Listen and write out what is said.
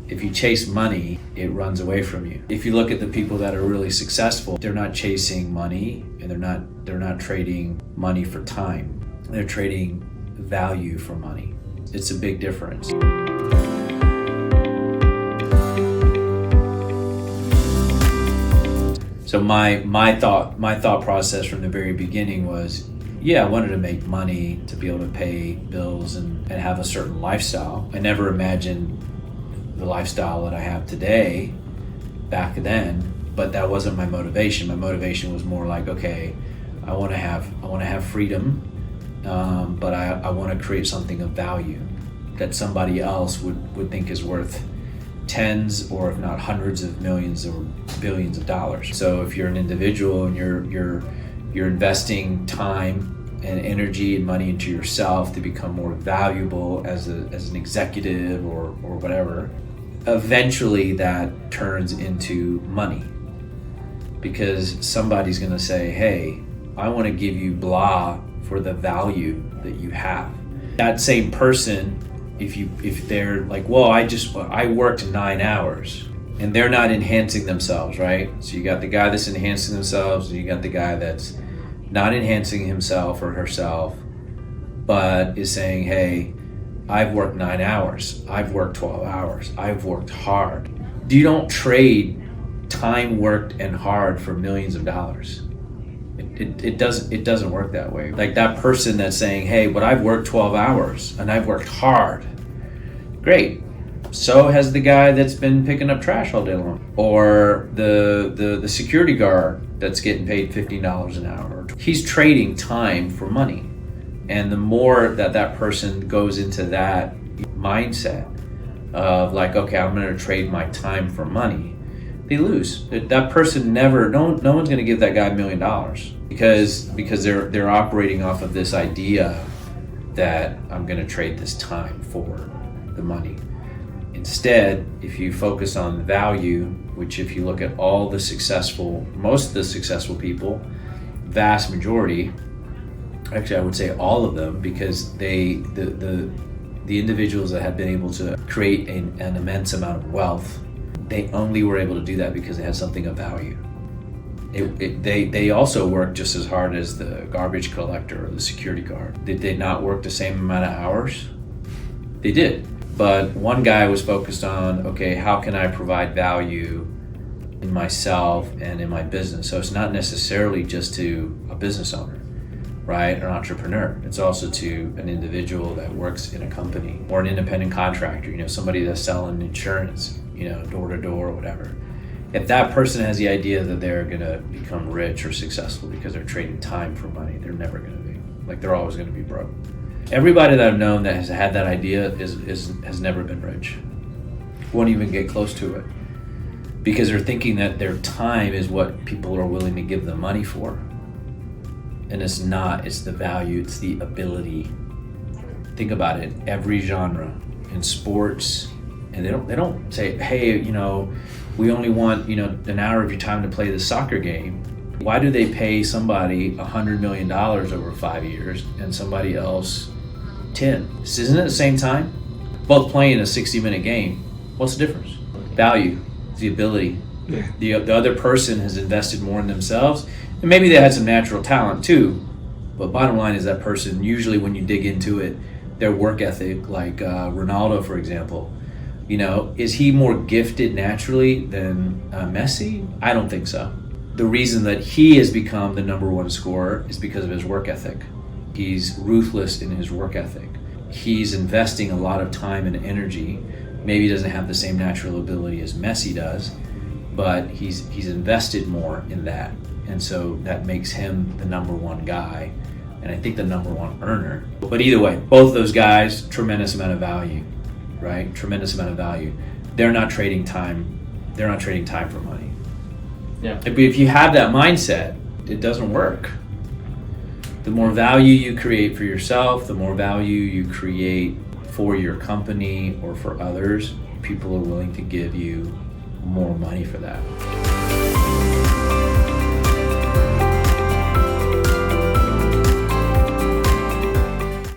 If you chase money, it runs away from you. If you look at the people that are really successful, they're not chasing money, and they're not trading money for time. They're trading value for money. It's a big difference. So my thought process from the very beginning was, yeah, I wanted to make money to be able to pay bills and have a certain lifestyle. I never imagined the lifestyle that I have today back then, but that wasn't my motivation. My motivation was more like, okay, I want to have freedom, but I want to create something of value that somebody else would think is worth tens or if not hundreds of millions or billions of dollars. So if you're an individual and you're investing time and energy and money into yourself to become more valuable as an executive or whatever, eventually that turns into money, because somebody's going to say, hey, I want to give you blah for the value that you have. That same person, if they're like, well, I worked 9 hours, and they're not enhancing themselves, right? So you got the guy that's enhancing themselves, and you got the guy that's not enhancing himself or herself, but is saying, hey, I've worked 9 hours, I've worked 12 hours, I've worked hard. You don't trade time worked and hard for millions of dollars. It doesn't work that way. Like that person that's saying, hey, but I've worked 12 hours and I've worked hard. Great. So has the guy that's been picking up trash all day long, or the security guard that's getting paid $15 an hour. He's trading time for money. And the more that person goes into that mindset of like, okay, I'm going to trade my time for money, they lose. That person no one's going to give that guy $1 million because they're operating off of this idea that I'm going to trade this time for the money. Instead, if you focus on value, which if you look at most of the successful people, vast majority, actually I would say all of them, because the individuals that have been able to create an immense amount of wealth, they only were able to do that because they had something of value. They also work just as hard as the garbage collector or the security guard. Did they not work the same amount of hours? They did. But one guy was focused on, okay, how can I provide value in myself and in my business? So it's not necessarily just to a business owner, right? Or an entrepreneur. It's also to an individual that works in a company or an independent contractor, somebody that's selling insurance, door to door or whatever. If that person has the idea that they're going to become rich or successful because they're trading time for money, they're never going to be. Like, they're always going to be broke. Everybody that I've known that has had that idea has never been rich. Won't even get close to it, because they're thinking that their time is what people are willing to give them money for. And it's not. It's the value. It's the ability. Think about it. Every genre in sports, and they don't say, hey, we only want an hour of your time to play the soccer game. Why do they pay somebody $100 million over 5 years and somebody else 10? Isn't it the same time? Both playing a 60-minute game. What's the difference? Value, the ability. Yeah. The other person has invested more in themselves, and maybe they had some natural talent too. But bottom line is that person, usually when you dig into it, their work ethic, like Ronaldo, for example, is he more gifted naturally than Messi? I don't think so. The reason that he has become the number one scorer is because of his work ethic. He's ruthless in his work ethic. He's investing a lot of time and energy. Maybe he doesn't have the same natural ability as Messi does, but he's invested more in that. And so that makes him the number one guy, and I think the number one earner. But either way, both those guys, tremendous amount of value, right? Tremendous amount of value. They're not trading time. They're not trading time for money. Yeah. If you have that mindset, it doesn't work. The more value you create for yourself, the more value you create for your company or for others, people are willing to give you more money for that.